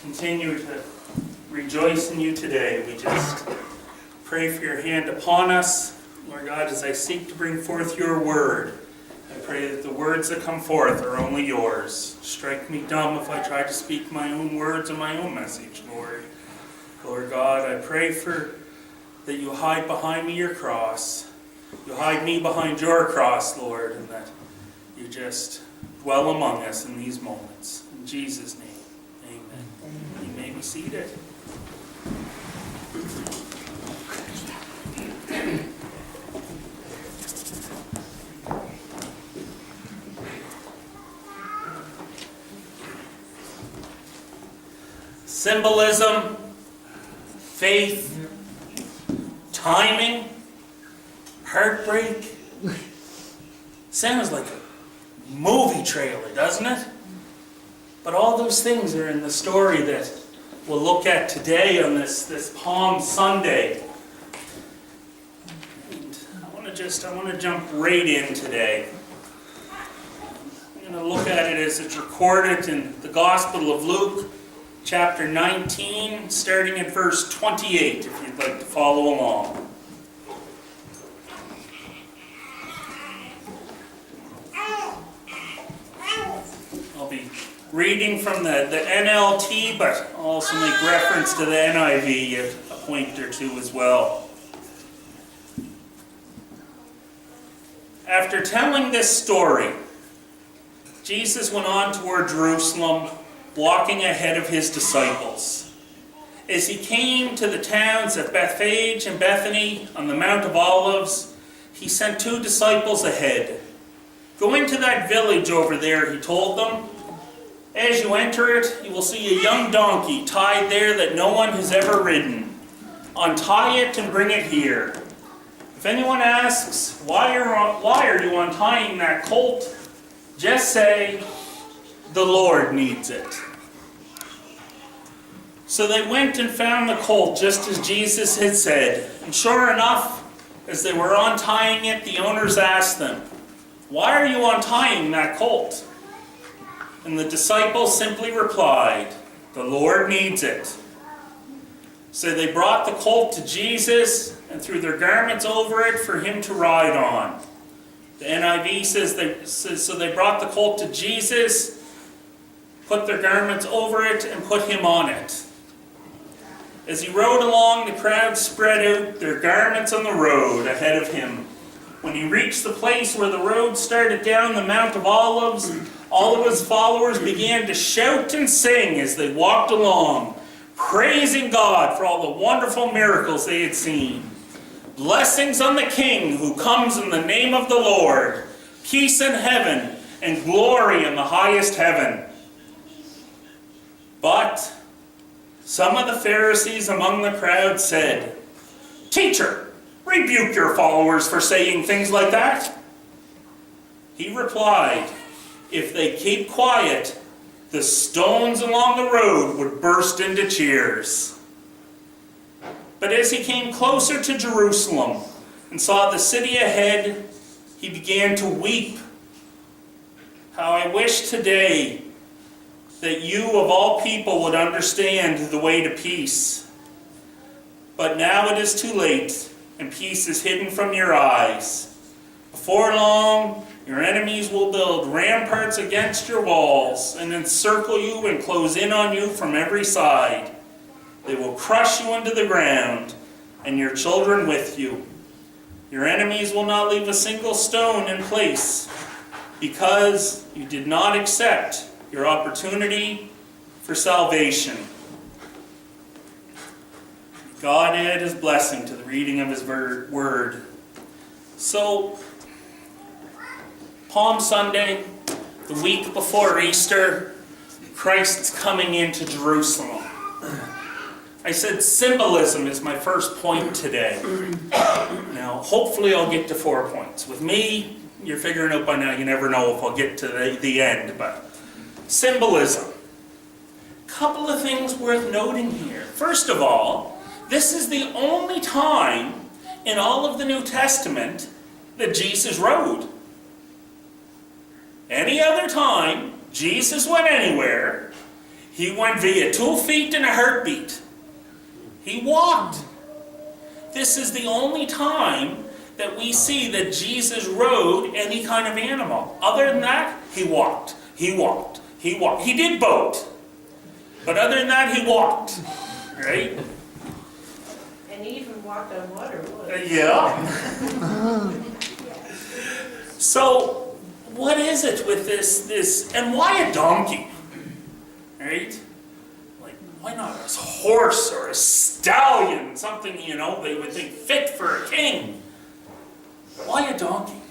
continue to rejoice in you today. We just pray for your hand upon us, Lord God, as I seek to bring forth your word. I pray that the words that come forth are only yours. Strike me dumb if I try to speak my own words and my own message, Lord. Lord God, I pray that you hide behind me your cross. You hide me behind your cross, Lord, and that you just dwell among us in these moments. In Jesus' name, amen. You may be seated. Symbolism, faith, timing, heartbreak. Sounds like a movie trailer, doesn't it? But all those things are in the story that we'll look at today on this Palm Sunday. And I want to jump right in today. I'm going to look at it as it's recorded in the Gospel of Luke, chapter 19, starting at verse 28, if you'd like to follow along. I'll be reading from the NLT, but I'll also make reference to the NIV at a point or two as well. After telling this story, Jesus went on toward Jerusalem, walking ahead of his disciples. As he came to the towns of Bethphage and Bethany on the Mount of Olives, he sent 2 disciples ahead. "Go into that village over there," he told them. "As you enter it, you will see a young donkey tied there that no one has ever ridden. Untie it and bring it here. If anyone asks, why are you untying that colt? Just say, 'The Lord needs it.'" So they went and found the colt just as Jesus had said. And sure enough, as they were untying it, the owners asked them, "Why are you untying that colt?" And the disciples simply replied, "The Lord needs it." So they brought the colt to Jesus and threw their garments over it for him to ride on. The NIV says so they brought the colt to Jesus, put their garments over it, and put him on it. As he rode along, the crowd spread out their garments on the road ahead of him. When he reached the place where the road started down the Mount of Olives, all of his followers began to shout and sing as they walked along, praising God for all the wonderful miracles they had seen. "Blessings on the King who comes in the name of the Lord, peace in heaven and glory in the highest heaven." But some of the Pharisees among the crowd said, "Teacher, rebuke your followers for saying things like that." He replied, "If they keep quiet, the stones along the road would burst into cheers." But as he came closer to Jerusalem and saw the city ahead, he began to weep. "How I wish today that you of all people would understand the way to peace. But now it is too late, and peace is hidden from your eyes. Before long, your enemies will build ramparts against your walls and encircle you and close in on you from every side. They will crush you into the ground, and your children with you. Your enemies will not leave a single stone in place, because you did not accept your opportunity for salvation." God add his blessing to the reading of his word. So, Palm Sunday, the week before Easter, Christ's coming into Jerusalem. I said symbolism is my first point today. Now, hopefully I'll get to 4 points. With me, you're figuring out by now, you never know if I'll get to the end, but symbolism. Couple of things worth noting here. First of all, this is the only time in all of the New Testament that Jesus rode. Any other time Jesus went anywhere, He went via 2 feet and a heartbeat. He walked. This is the only time that we see that Jesus rode any kind of animal. Other than that, he walked. He walked. He walked. He did boat. But other than that, he walked. Right? And he even walked on water. Yeah. So, what is it with this, and why a donkey? Right? Like, why not a horse or a stallion? Something, they would think fit for a king. Why a donkey?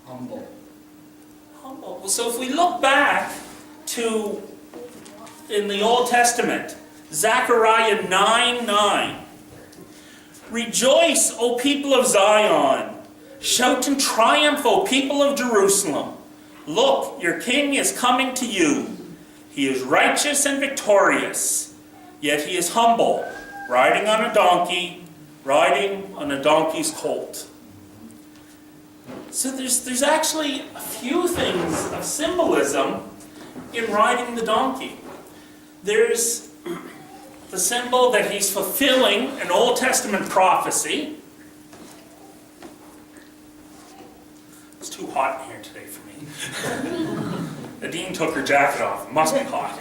Humble. Humble. Well, so if we look back to, in the Old Testament, Zechariah 9:9. Rejoice, O people of Zion. Shout in triumph, O people of Jerusalem. Look, your king is coming to you. He is righteous and victorious, yet he is humble, riding on a donkey, riding on a donkey's colt. So there's actually a few things of symbolism in riding the donkey. There's the symbol that he's fulfilling an Old Testament prophecy. It's too hot in here today for me. Nadine took her jacket off. It must be hot.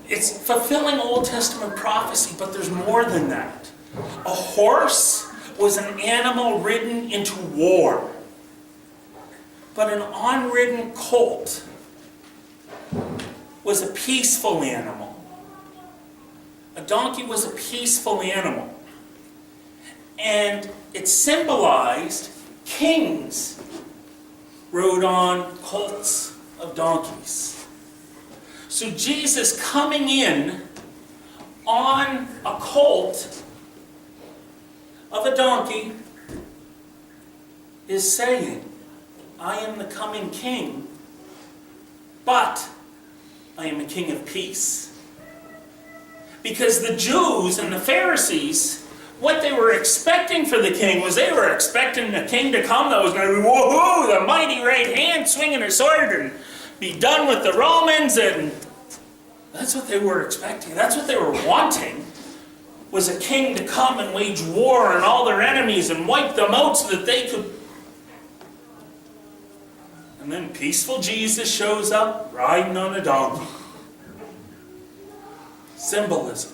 It's fulfilling Old Testament prophecy, but there's more than that. A horse was an animal ridden into war. But an unridden colt was a peaceful animal. A donkey was a peaceful animal. And it symbolized kings rode on colts of donkeys. So Jesus coming in on a colt of a donkey is saying, I am the coming king, but I am a king of peace. Because the Jews and the Pharisees, what they were expecting for the king was they were expecting the king to come that was going to be, woohoo, the mighty right hand, swinging a sword and be done with the Romans. And that's what they were expecting. That's what they were wanting, was a king to come and wage war on all their enemies and wipe them out so that they could. And then peaceful Jesus shows up riding on a donkey. Symbolism.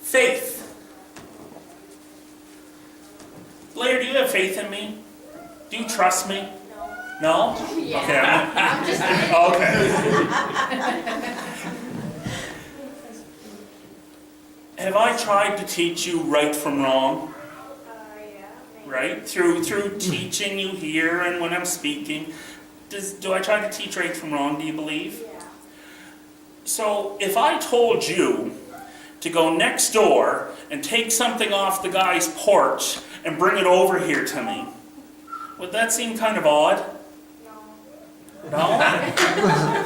Faith. Blair, do you have faith in me? Do you trust me? No? Yeah. Okay. I'm just Okay. Have I tried to teach you right from wrong? Right? Through teaching you here and when I'm speaking. Do I try to teach right from wrong, do you believe? Yeah. So if I told you to go next door and take something off the guy's porch and bring it over here to me, would that seem kind of odd? No. No?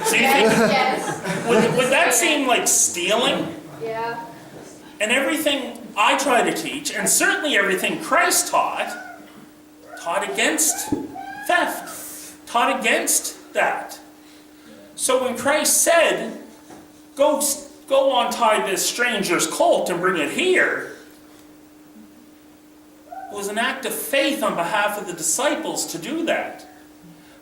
So you Yes. think, would that seem like stealing? Yeah. And everything I try to teach, and certainly everything Christ taught against theft, taught against that. So when Christ said, go untie this stranger's colt and bring it here, it was an act of faith on behalf of the disciples to do that.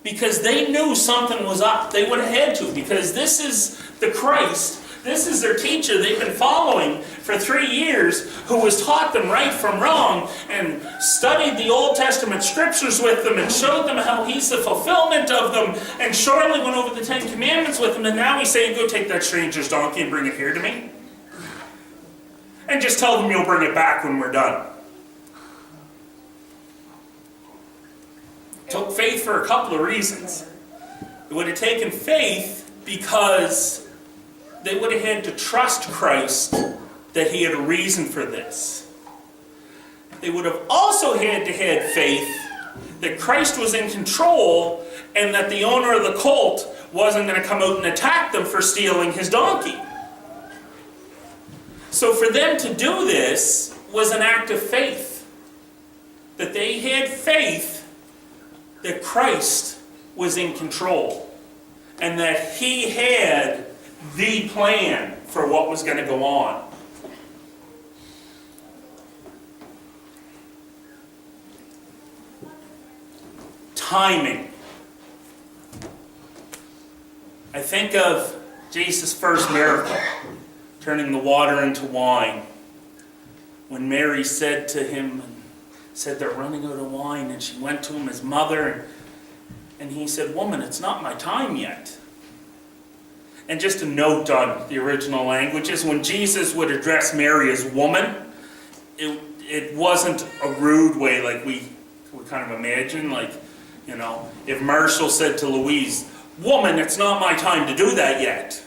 Because they knew something was up. They would have had to, because this is the Christ. This is their teacher they've been following for 3 years, who has taught them right from wrong and studied the Old Testament scriptures with them and showed them how he's the fulfillment of them and shortly went over the 10 Commandments with them, and now he's saying, go take that stranger's donkey and bring it here to me. And just tell them you'll bring it back when we're done. It took faith for a couple of reasons. It would have taken faith because they would have had to trust Christ that he had a reason for this. They would have also had to have faith that Christ was in control and that the owner of the colt wasn't going to come out and attack them for stealing his donkey. So for them to do this was an act of faith. That they had faith that Christ was in control and that he had the plan for what was going to go on. Timing. I think of Jesus' first miracle, turning the water into wine. When Mary said to him, said they're running out of wine, and she went to him, his mother, and he said, "Woman, it's not my time yet." And just a note on the original languages, when Jesus would address Mary as woman, it wasn't a rude way like we kind of imagine, like, you know, if Marshall said to Louise, "Woman, it's not my time to do that yet,"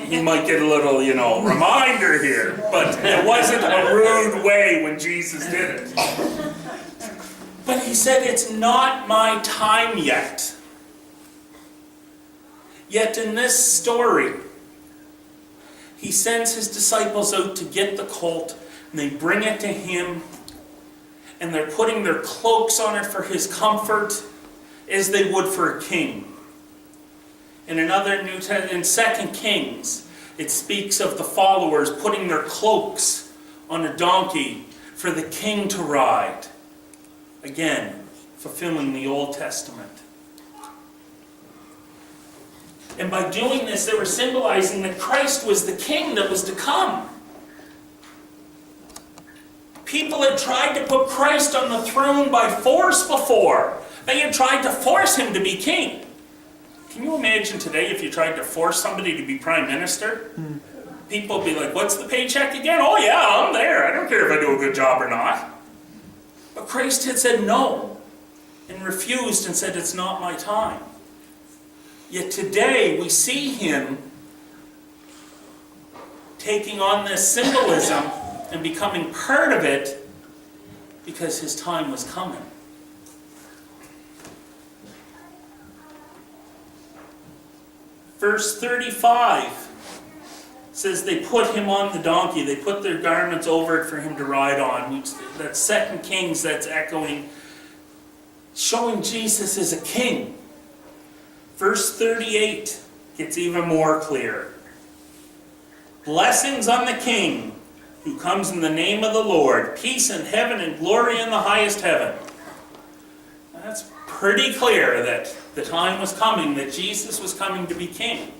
he might get a little, you know, reminder here. But it wasn't a rude way when Jesus did it. But he said, "It's not my time yet." Yet in this story, he sends his disciples out to get the colt, and they bring it to him, and they're putting their cloaks on it for his comfort, as they would for a king. In another in 2 Kings, it speaks of the followers putting their cloaks on a donkey for the king to ride. Again, fulfilling the Old Testament. And by doing this, they were symbolizing that Christ was the king that was to come. People had tried to put Christ on the throne by force before. They had tried to force him to be king. Can you imagine today if you tried to force somebody to be prime minister? People would be like, "What's the paycheck again?" "Oh yeah, I'm there. I don't care if I do a good job or not." But Christ had said no and refused and said, "It's not my time." Yet today we see him taking on this symbolism and becoming part of it because his time was coming. Verse 35 says they put him on the donkey. They put their garments over it for him to ride on. That's 2 Kings, that's echoing, showing Jesus as a king. Verse 38 gets even more clear. "Blessings on the King who comes in the name of the Lord, peace in heaven and glory in the highest heaven." That's pretty clear that the time was coming, that Jesus was coming to be king.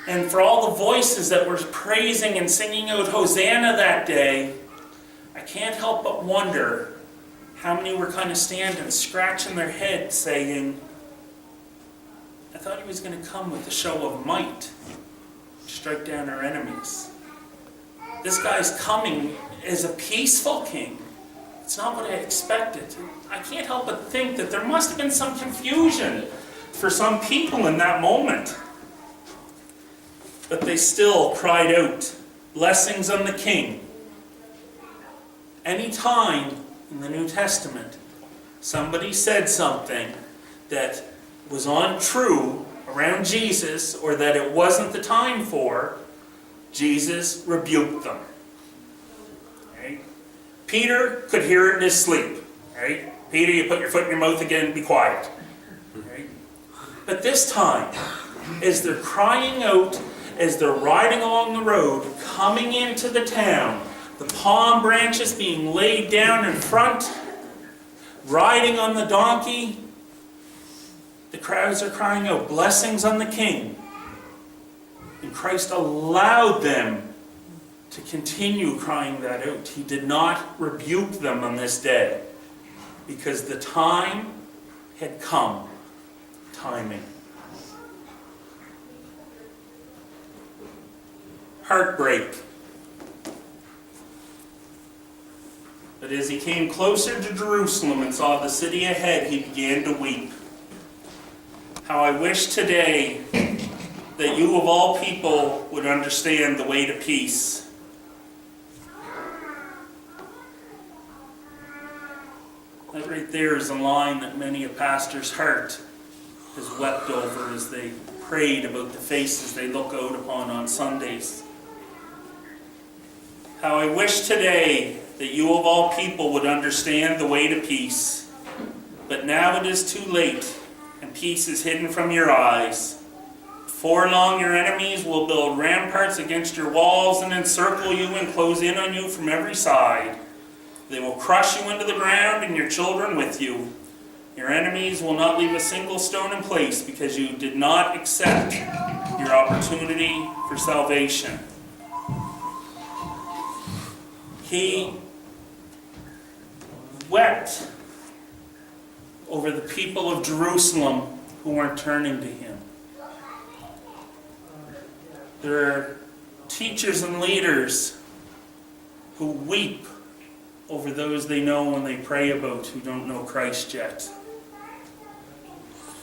And for all the voices that were praising and singing out Hosanna that day, I can't help but wonder how many were kind of standing, scratching their head, saying, "I thought he was going to come with a show of might, strike down our enemies. This guy's coming as a peaceful king. It's not what I expected." I can't help but think that there must have been some confusion for some people in that moment. But they still cried out, "Blessings on the King." Any time in the New Testament somebody said something that was untrue around Jesus, or that it wasn't the time for, Jesus rebuked them. Right? Peter could hear it in his sleep. Right? "Peter, you put your foot in your mouth again, be quiet." Right? But this time, as they're crying out, as they're riding along the road, coming into the town, the palm branches being laid down in front, riding on the donkey, the crowds are crying out, "Blessings on the King." And Christ allowed them to continue crying that out. He did not rebuke them on this day, because the time had come. Timing. Heartbreak. But as he came closer to Jerusalem and saw the city ahead, he began to weep. How I wish today that you of all people would understand the way to peace. That right there is a line that many a pastor's heart has wept over as they prayed about the faces they look out upon on Sundays. How I wish today that you of all people would understand the way to peace. But now it is too late, and peace is hidden from your eyes. Before long, your enemies will build ramparts against your walls and encircle you and close in on you from every side. They will crush you into the ground and your children with you. Your enemies will not leave a single stone in place because you did not accept your opportunity for salvation. He wept over the people of Jerusalem who weren't turning to him. There are teachers and leaders who weep over those they know and they pray about who don't know Christ yet.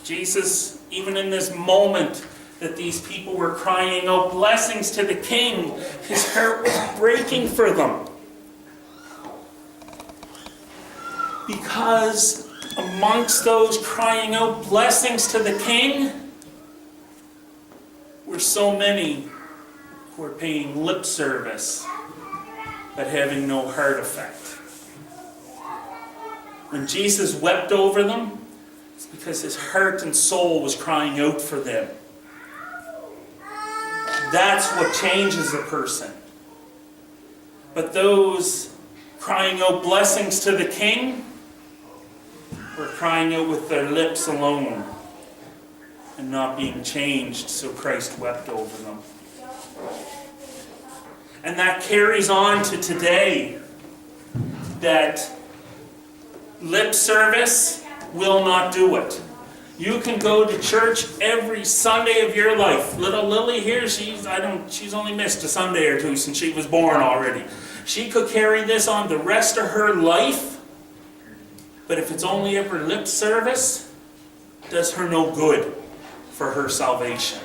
Jesus, even in this moment that these people were crying out blessings to the King, his heart was breaking for them. Because amongst those crying out blessings to the King were so many who were paying lip service but having no heart effect. When Jesus wept over them, it's because his heart and soul was crying out for them. That's what changes a person. But those crying out blessings to the King were crying out with their lips alone and not being changed, so Christ wept over them. And that carries on to today, that lip service will not do it. You can go to church every Sunday of your life. Little Lily here, she's only missed a Sunday or two since she was born already. She could carry this on the rest of her life, but if it's only ever lip service, it does her no good for her salvation.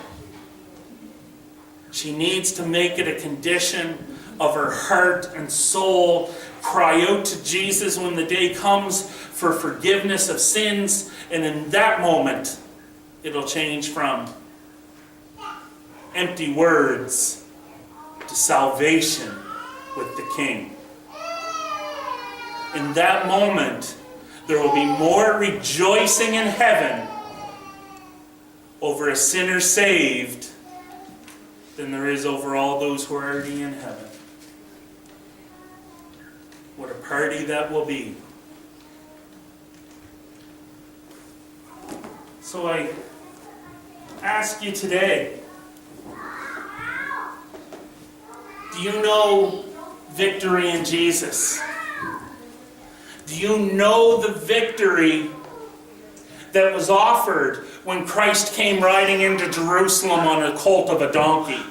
She needs to make it a condition of her heart and soul. Cry out to Jesus when the day comes for forgiveness of sins, and in that moment, it'll change from empty words to salvation with the King. In that moment, there will be more rejoicing in heaven over a sinner saved than there is over all those who are already in heaven. What a party that will be. So I ask you today, do you know victory in Jesus? Do you know the victory that was offered when Christ came riding into Jerusalem on a colt of a donkey?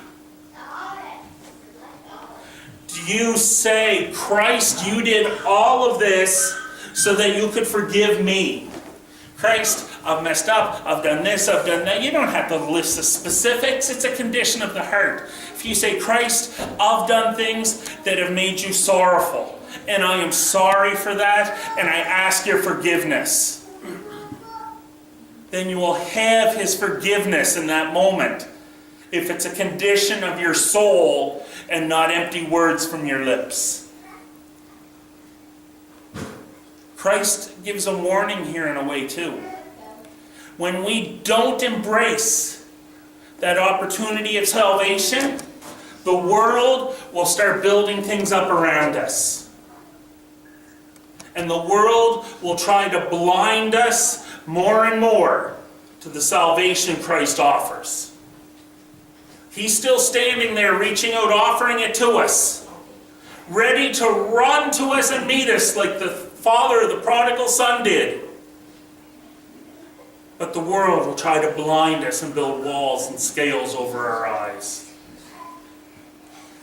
Do you say, Christ, you did all of this so that you could forgive me? Christ, I've messed up, I've done this, I've done that. You don't have to list the specifics. It's a condition of the heart. If you say, Christ, I've done things that have made you sorrowful, and I am sorry for that, and I ask your forgiveness, then you will have his forgiveness in that moment, if it's a condition of your soul and not empty words from your lips. Christ gives a warning here in a way too. When we don't embrace that opportunity of salvation, the world will start building things up around us. And the world will try to blind us more and more to the salvation Christ offers. He's still standing there, reaching out, offering it to us, ready to run to us and meet us like the father of the prodigal son did. But the world will try to blind us and build walls and scales over our eyes.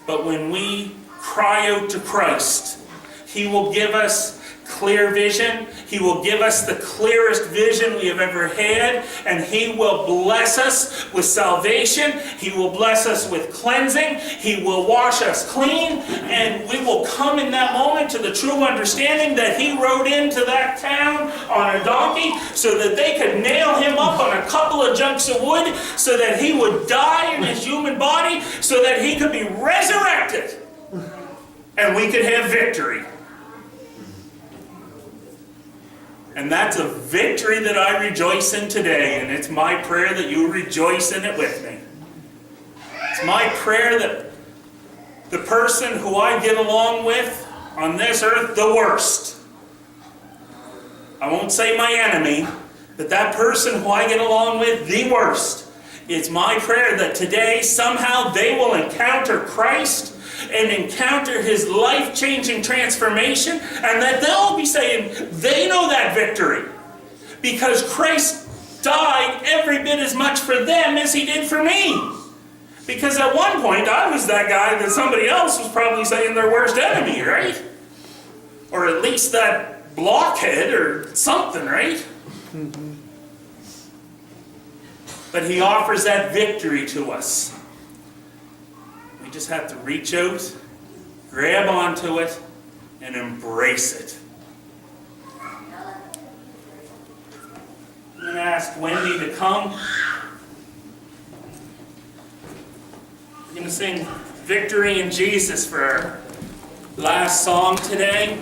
But when we cry out to Christ, he will give us clear vision. He will give us the clearest vision we have ever had, and he will bless us with salvation. He will bless us with cleansing. He will wash us clean, and we will come in that moment to the true understanding that he rode into that town on a donkey so that they could nail him up on a couple of junks of wood, so that he would die in his human body, so that he could be resurrected, and we could have victory. And that's a victory that I rejoice in today, and it's my prayer that you rejoice in it with me. It's my prayer that the person who I get along with on this earth the worst, I won't say my enemy, but that person who I get along with the worst, it's my prayer that today somehow they will encounter Christ and encounter His life-changing transformation, and that they'll be saying they know that victory because Christ died every bit as much for them as He did for me. Because at one point I was that guy that somebody else was probably saying their worst enemy, right? Or at least that blockhead or something, right? But He offers that victory to us. We just have to reach out, grab onto it, and embrace it. I'm going to ask Wendy to come. We're going to sing Victory in Jesus for our last song today.